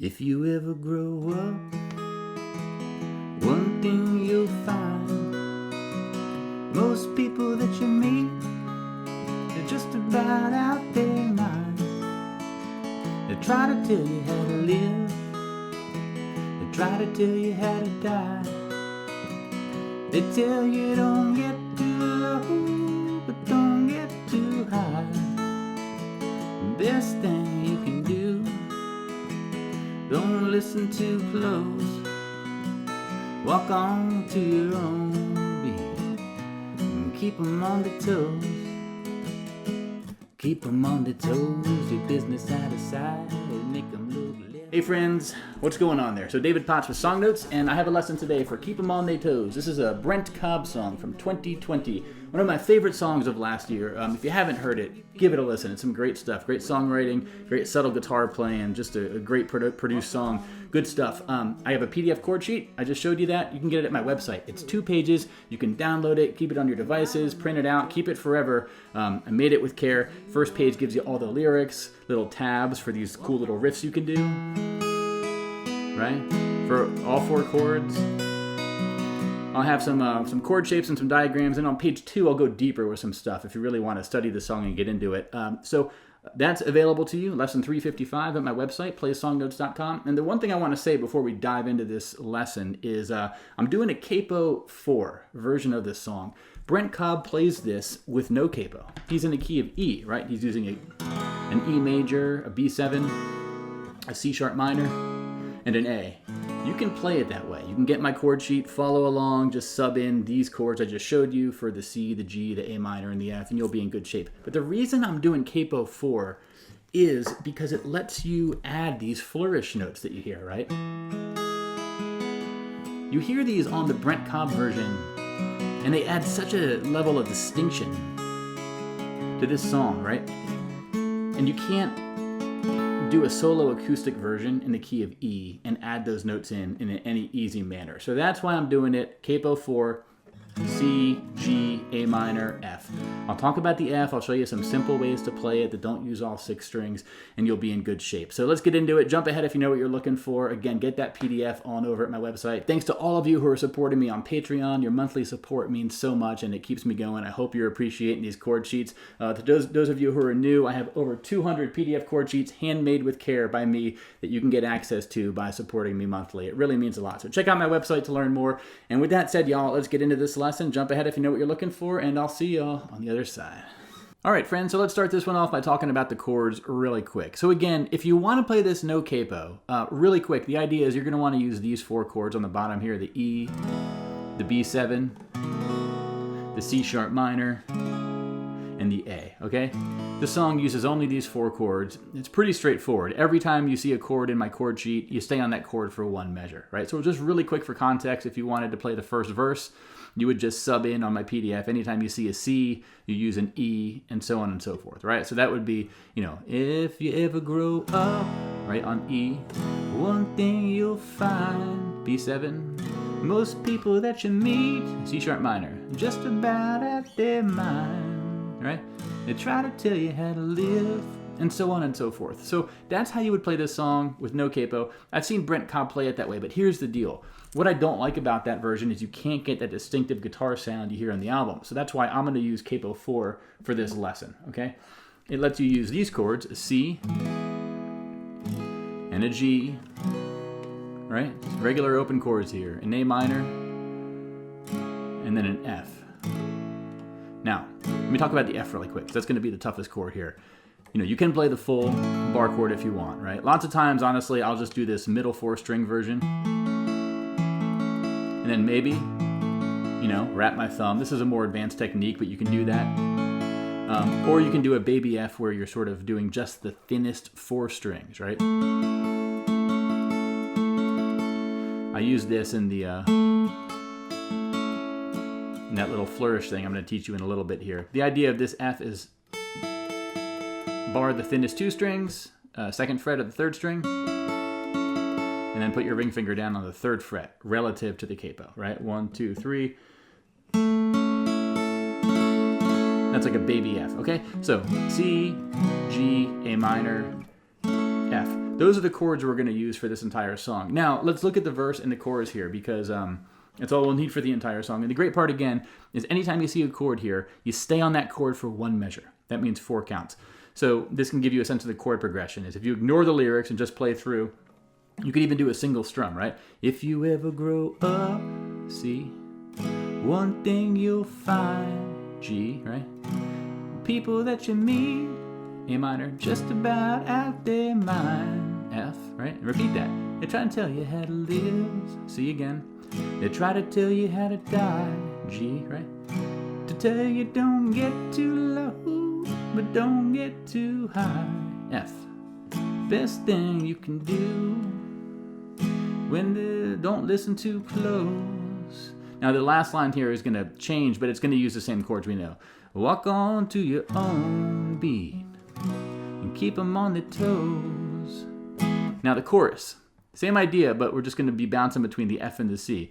If you ever grow up, one thing you'll find, most people that you meet, they're just about out their minds. They try to tell you how to live, they try to tell you how to die. They tell you don't get too low, but don't get too high. The best thing you can do, don't listen too close. Walk on to your own beat and keep them on their toes. Keep them on their toes, do business out of sight and make them look left. Hey friends, what's going on there? So David Potts with Song Notes, and I have a lesson today for Keep 'em on their toes. This is a Brent Cobb song from 2020. One of my favorite songs of last year. If you haven't heard it, give it a listen. It's some great stuff. Great songwriting, great subtle guitar playing, just a great produced song. Good stuff. I have a PDF chord sheet. I just showed you that. You can get it at my website. It's 2 pages. You can download it, keep it on your devices, print it out, keep it forever. I made it with care. First page gives you all the lyrics, little tabs for these cool little riffs you can do, right? For all 4 chords. I'll have some chord shapes and some diagrams, and on page 2 I'll go deeper with some stuff if you really want to study the song and get into it. So that's available to you, lesson 355 at my website, playsongnotes.com. And the one thing I want to say before we dive into this lesson is I'm doing a Capo 4 version of this song. Brent Cobb plays this with no capo. He's in the key of E, right? He's using an E major, a B7, a C sharp minor, and an A. You can play it that way. You can get my chord sheet, follow along, just sub in these chords I just showed you for the C, the G, the A minor, and the F, and you'll be in good shape. But the reason I'm doing Capo 4 is because it lets you add these flourish notes that you hear, right? You hear these on the Brent Cobb version, and they add such a level of distinction to this song, right? And you can't do a solo acoustic version in the key of E and add those notes in any easy manner. So that's why I'm doing it. Capo 4, C, G, A minor, F. I'll talk about the F. I'll show you some simple ways to play it that don't use all 6 strings, and you'll be in good shape. So let's get into it. Jump ahead if you know what you're looking for. Again, get that PDF on over at my website. Thanks to all of you who are supporting me on Patreon. Your monthly support means so much, and it keeps me going. I hope you're appreciating these chord sheets. To those of you who are new, I have over 200 PDF chord sheets handmade with care by me that you can get access to by supporting me monthly. It really means a lot. So check out my website to learn more. And with that said, y'all, let's get into this lesson. Jump ahead if you know what you're looking for, and I'll see y'all on the other side. All right, friends, so let's start this one off by talking about the chords really quick. So again, if you want to play this no capo, really quick, the idea is you're going to want to use these 4 chords on the bottom here, the E, the B7, the C sharp minor, and the A, okay? The song uses only these 4 chords. It's pretty straightforward. Every time you see a chord in my chord sheet, you stay on that chord for 1 measure, right? So just really quick for context, if you wanted to play the first verse, you would just sub in on my PDF. Anytime you see a C, you use an E, and so on and so forth, right? So that would be, if you ever grow up, right, on E, one thing you'll find, B7, most people that you meet, C sharp minor, just about at their mind, right? They try to tell you how to live, and so on and so forth. So that's how you would play this song with no capo. I've seen Brent Cobb play it that way, but here's the deal. What I don't like about that version is you can't get that distinctive guitar sound you hear on the album. So that's why I'm going to use Capo 4 for this lesson, okay? It lets you use these chords, a C and a G, right? Just regular open chords here, an A minor, and then an F. Now, let me talk about the F really quick, because that's going to be the toughest chord here. You can play the full bar chord if you want, right? Lots of times, honestly, I'll just do this middle 4-string version. And then maybe, wrap my thumb. This is a more advanced technique, but you can do that. Or you can do a baby F where you're sort of doing just the thinnest 4 strings, right? I use this in that little flourish thing I'm going to teach you in a little bit here. The idea of this F is bar the thinnest 2 strings, 2nd fret of the 3rd string, and then put your ring finger down on the 3rd fret relative to the capo, right? 1, 2, 3. That's like a baby F, okay? So C, G, A minor, F. those are the chords we're going to use for this entire song. Now, let's look at the verse and the chorus here, because it's all we'll need for the entire song. And the great part, again, is anytime you see a chord here, you stay on that chord for one measure. That means 4 counts. So this can give you a sense of the chord progression. Is if you ignore the lyrics and just play through, you could even do a single strum, right? If you ever grow up, C, one thing you'll find, G, right? People that you meet, A minor, just about out their mind, F, right? And repeat that. They try to tell you how to live, C again. They try to tell you how to die, G, right? To tell you don't get too low, but don't get too high, F. Best thing you can do when don't listen too close. Now the last line here is going to change, but it's going to use the same chords we know. Walk on to your own beat and keep them on their toes. Now the chorus, same idea, but we're just going to be bouncing between the F and the C.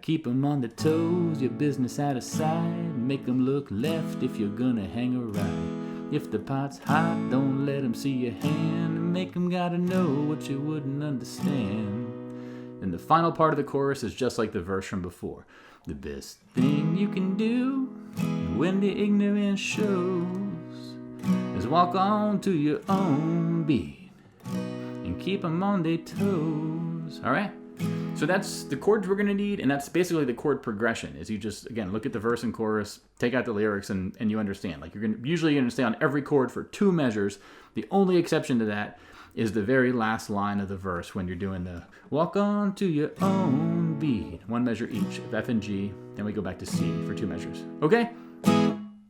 Keep them on their toes, your business out of sight. Make them look left if you're going to hang a right. If the pot's hot, don't let them see your hand. Make them gotta know what you wouldn't understand. And the final part of the chorus is just like the verse from before. The best thing you can do when the ignorance shows is walk on to your own beat and keep them on their toes. All right? So that's the chords we're going to need, and that's basically the chord progression. Is you just, again, look at the verse and chorus, take out the lyrics, and you understand. Like usually you're going to stay on every chord for 2 measures. The only exception to that is the very last line of the verse when you're doing the walk on to your own beat. 1 measure each of F and G, then we go back to C for 2 measures. Okay?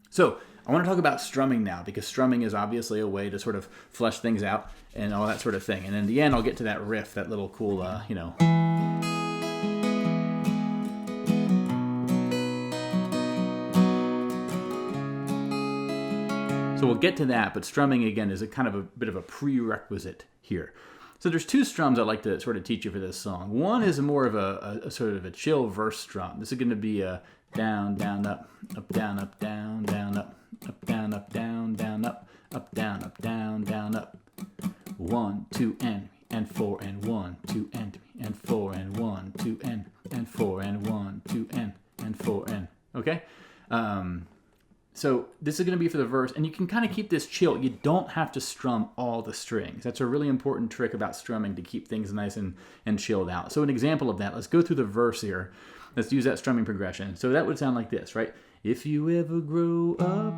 So I want to talk about strumming now, because strumming is obviously a way to sort of flesh things out and all that sort of thing. And in the end, I'll get to that riff, that little cool, So we'll get to that, but strumming, again, is a kind of a bit of a prerequisite here. So there's 2 strums I'd like to sort of teach you for this song. One is more of a sort of a chill verse strum. This is going to be a down, down, up, down, up, down, down, up, down, up, down, down, up, down, up, down, down, up. 1, 2, and 4, and 1, 2, and 4, and 1, 2, and 4, and 1, 2, and 4, and. Okay? So this is going to be for the verse, and you can kind of keep this chill. You don't have to strum all the strings. That's a really important trick about strumming, to keep things nice and chilled out. So an example of that, let's go through the verse here. Let's use that strumming progression. So that would sound like this, right? If you ever grow up,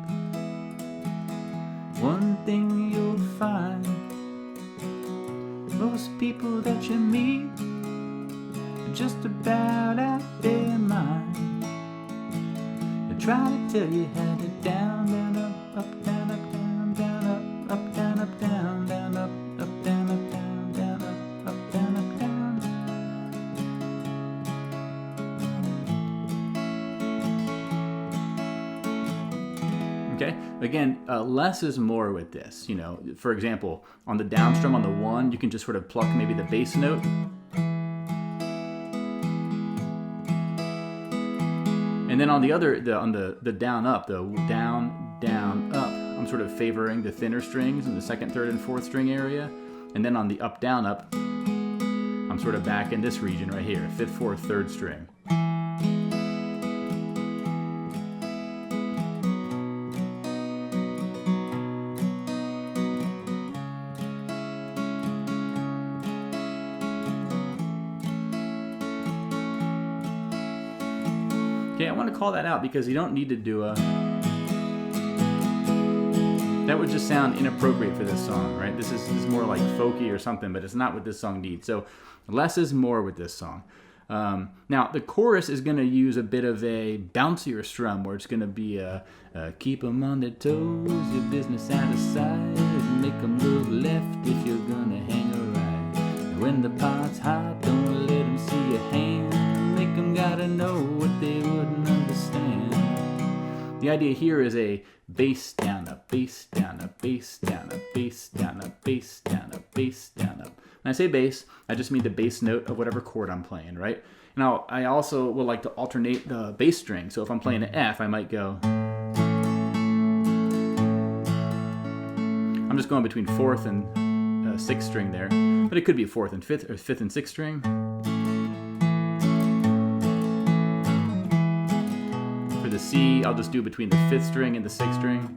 one thing you'll find, most people that you meet are just about out their mind. Try to tell you how to down, down, up, down, up, down, down, up, down, up, down, down, up, down, up, down, down, up, down, up, down. Okay, again, less is more with this. For example, on the down strum on the 1, you can just sort of pluck maybe the bass note. And then on the other, on the down up, the down, down, up, I'm sort of favoring the thinner strings in the 2nd, 3rd, and 4th string area. And then on the up, down, up, I'm sort of back in this region right here, 5th, 4th, 3rd string. Okay, I want to call that out because you don't need to do a... That would just sound inappropriate for this song, right? This is more like folky or something, but it's not what this song needs. So less is more with this song. Now, the chorus is going to use a bit of a bouncier strum, where it's going to be keep them on their toes, your business out of sight, make them look left if you're going to hang a right. And when the pot's hot, don't let them see your hand. Make them gotta know what they wouldn't understand. The idea here is a bass down up, bass down up, bass down up, bass down up, bass down up, bass down up. When I say bass, I just mean the bass note of whatever chord I'm playing, right? Now, I also would like to alternate the bass string. So if I'm playing an F, I might go... I'm just going between 4th and 6th string there. But it could be a fourth and fifth, or fifth and sixth string. For the C, I'll just do between the fifth string and the sixth string.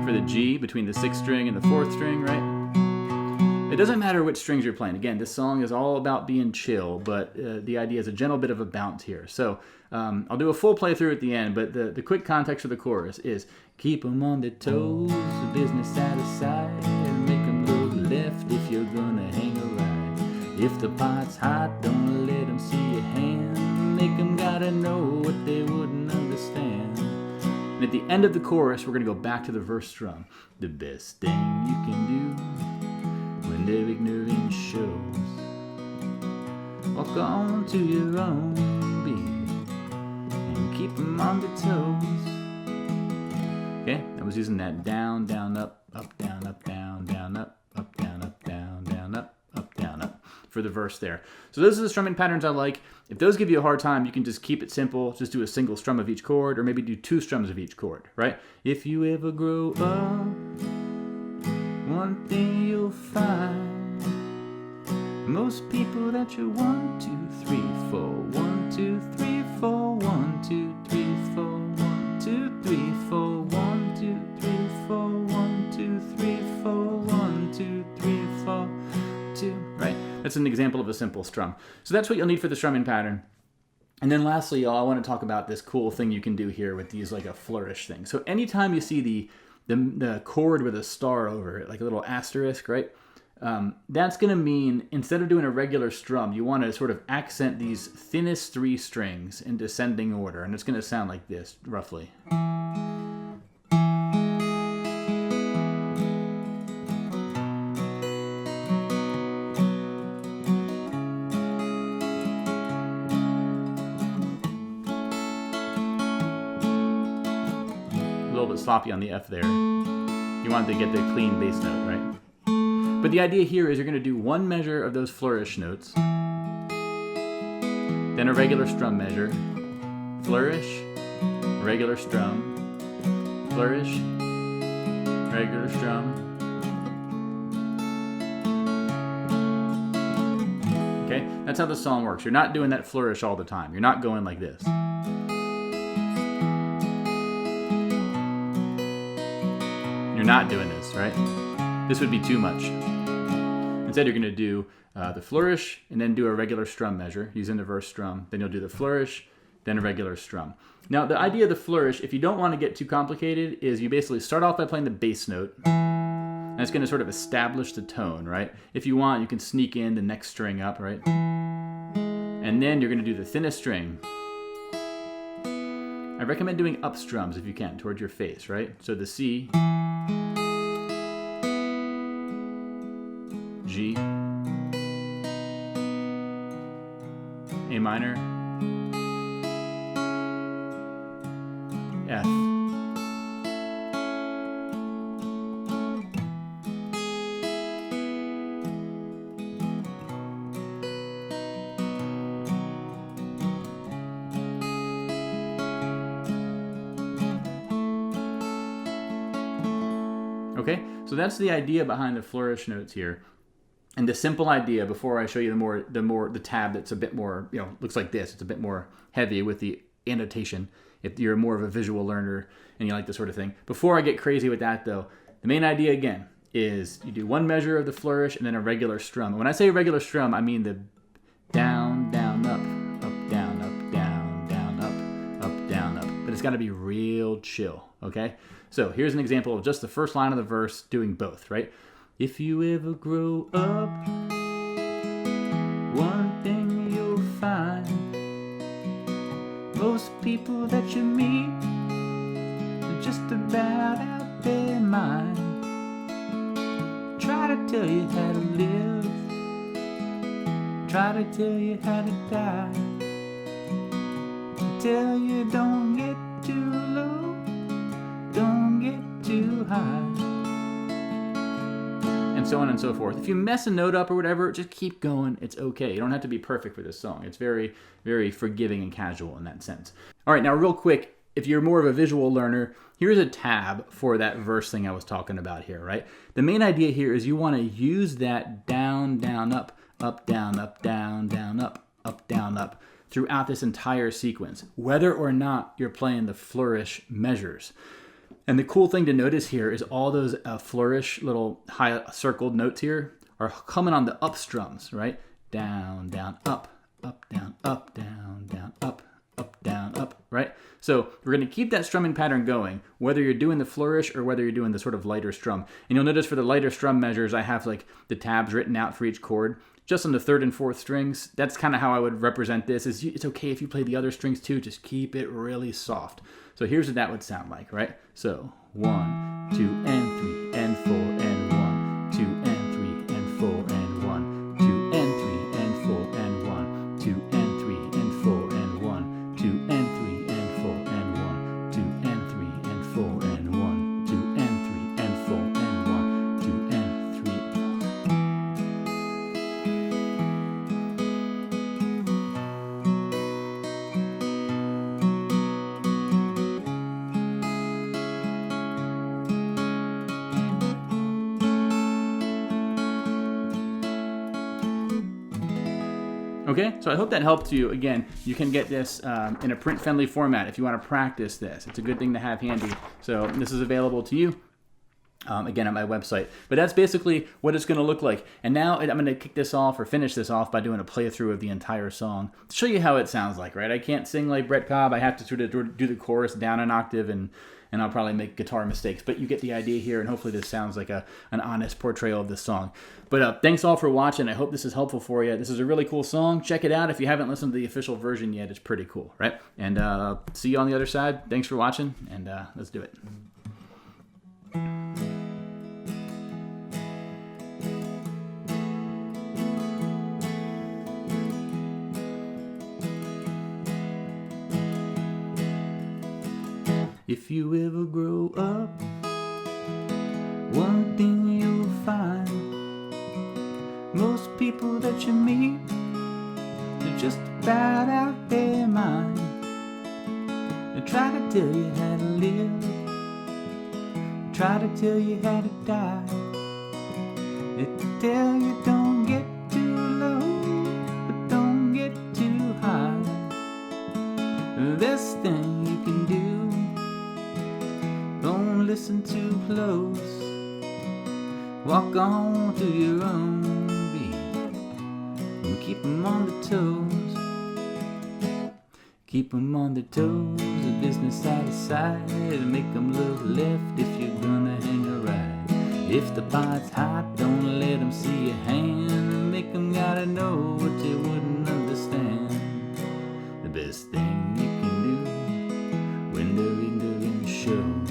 For the G, between the sixth string and the fourth string, right? It doesn't matter which strings you're playing. Again, this song is all about being chill, but the idea is a gentle bit of a bounce here. So I'll do a full playthrough at the end, but the quick context for the chorus is keep 'em on their toes, business out of sight, and make 'em look left if you're gonna hang a right. If the pot's hot, don't let 'em see your hand, make 'em gotta know what they wouldn't understand. And at the end of the chorus, we're gonna go back to the verse strum. The best thing you can do when their ignorance shows, walk on to your own beat and keep them on their toes. Okay, I was using that down, down, up, down, down, down, up, down, down, down, up, down, up for the verse there. So those are the strumming patterns I like. If those give you a hard time, you can just keep it simple. Just do a single strum of each chord, or maybe do 2 strums of each chord, right? If you ever grow up, one thing you'll find, most people that you're 1, 2, 3, 4, 1, 2, 3, 4, 1, 2, 3, 4, 1, 2, 3, 4, 1, 2, 3, 4, 1, 2, 3, 4, 1, 2, 3, 4, 2, right? That's an example of a simple strum. So that's what you'll need for the strumming pattern. And then lastly, y'all, I want to talk about this cool thing you can do here with these, like a flourish thing. So anytime you see the chord with a star over it, like a little asterisk, right? That's going to mean instead of doing a regular strum, you want to sort of accent these thinnest 3 strings in descending order. And it's going to sound like this, roughly. A little bit sloppy on the F there. You want to get the clean bass note, right? But the idea here is you're going to do 1 measure of those flourish notes, then a regular strum measure, flourish, regular strum, flourish, regular strum. Okay, that's how the song works. You're not doing that flourish all the time. You're not going like this. You're not doing this, right? This would be too much. Instead, you're going to do the flourish and then do a regular strum measure using the verse strum. Then you'll do the flourish, then a regular strum. Now, the idea of the flourish, if you don't want to get too complicated, is you basically start off by playing the bass note. And it's going to sort of establish the tone, right? If you want, you can sneak in the next string up, right? And then you're going to do the thinnest string. I recommend doing up strums if you can, towards your face, right? So the C, G, A minor, F, okay, so that's the idea behind the flourish notes here. And the simple idea, before I show you the tab that's a bit more, looks like this. It's a bit more heavy with the annotation. If you're more of a visual learner and you like this sort of thing. Before I get crazy with that, though, the main idea again is you do 1 measure of the flourish and then a regular strum. And when I say regular strum, I mean the down, down, up, down, up, down, down, up, down, up. But it's got to be real chill. Okay. So here's an example of just the first line of the verse doing both, right? If you ever grow up, one thing you'll find, most people that you meet are just about out their mind. Try to tell you how to live, try to tell you how to die, tell you don't get too low, don't get too high, and so on and so forth. If you mess a note up or whatever, just keep going. It's okay. You don't have to be perfect for this song. It's very, very forgiving and casual in that sense. All right, now real quick, if you're more of a visual learner, here's a tab for that verse thing I was talking about here, right? The main idea here is you want to use that down, down, up, down, down, up, down, up throughout this entire sequence, whether or not you're playing the flourish measures. And the cool thing to notice here is all those flourish little high circled notes here are coming on the up strums, right? Down, down, up, down, down, up, down, up, right? So we're going to keep that strumming pattern going, whether you're doing the flourish or whether you're doing the sort of lighter strum. And you'll notice for the lighter strum measures, I have like the tabs written out for each chord, just on the 3rd and 4th strings. That's kind of how I would represent this. It's okay if you play the other strings too, just keep it really soft. So here's what that would sound like, right? So 1, 2, and 3, and 4, and 1, 2, and 3, and 4, and 1, 2, and 3, and 4, and 1, 2, and 3, and 4, and 1, 2, and 3, and 4, and 1, 2, and 3, and 4, and 1, 2, and 3, and 4, and 1, 2, and 3. Okay, so I hope that helped you. Again, you can get this in a print-friendly format if you want to practice this. It's a good thing to have handy. So this is available to you, again, at my website. But that's basically what it's going to look like. And now I'm going to kick this off or finish this off by doing a playthrough of the entire song to show you how it sounds like, right? I can't sing like Brent Cobb. I have to sort of do the chorus down an octave, and I'll probably make guitar mistakes. But you get the idea here, and hopefully this sounds like an honest portrayal of this song. But thanks all for watching. I hope this is helpful for you. This is a really cool song. Check it out if you haven't listened to the official version yet. It's pretty cool, right? And see you on the other side. Thanks for watching, and let's do it. If you ever grow up, one thing you'll find, most people that you meet, they're just about out their mind. They try to tell you how to live, they try to tell you how to die. They tell you don't get too low, but don't get too high. The best thing you can do, don't listen too close. Walk on to your own beat and keep them on the toes. Keep them on their toes, a business side to side, and make them look left if you're gonna hang a right. If the pot's hot, don't let them see your hand, and make them gotta know what they wouldn't understand. The best thing you can do when they're ignorant shows,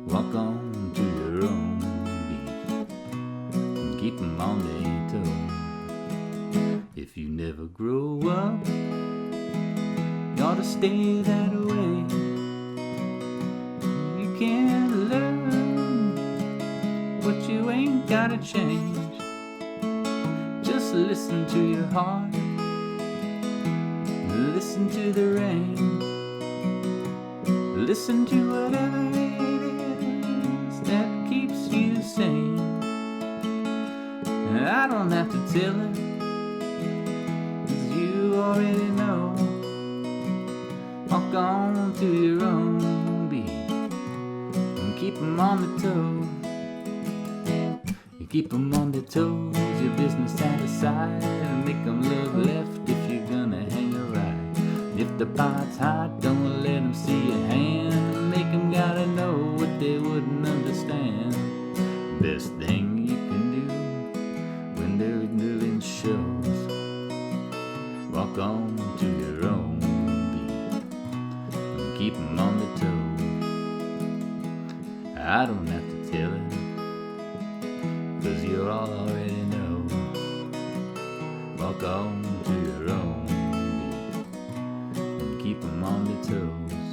walk on to your own beat and keep them on their toes. If you never grow up, you ought to stay that way. You can't learn what you ain't gotta change. Just listen to your heart, listen to the rain, listen to whatever it is that keeps you sane. And I don't have to tell it, 'cause you already know. Walk on to your own beat and keep them on the toes. You keep them on their toes, your business side to side, and make them look left if you're gonna hang a right. If the pot's hot, don't let them see your hand, and make them gotta know what they wouldn't understand. Best thing you can do when their ignorance shows, walk on to your own beat and keep them on the toes. I don't have to tell it, 'cause you all already know. Walk on to your own beat and keep them on the toes.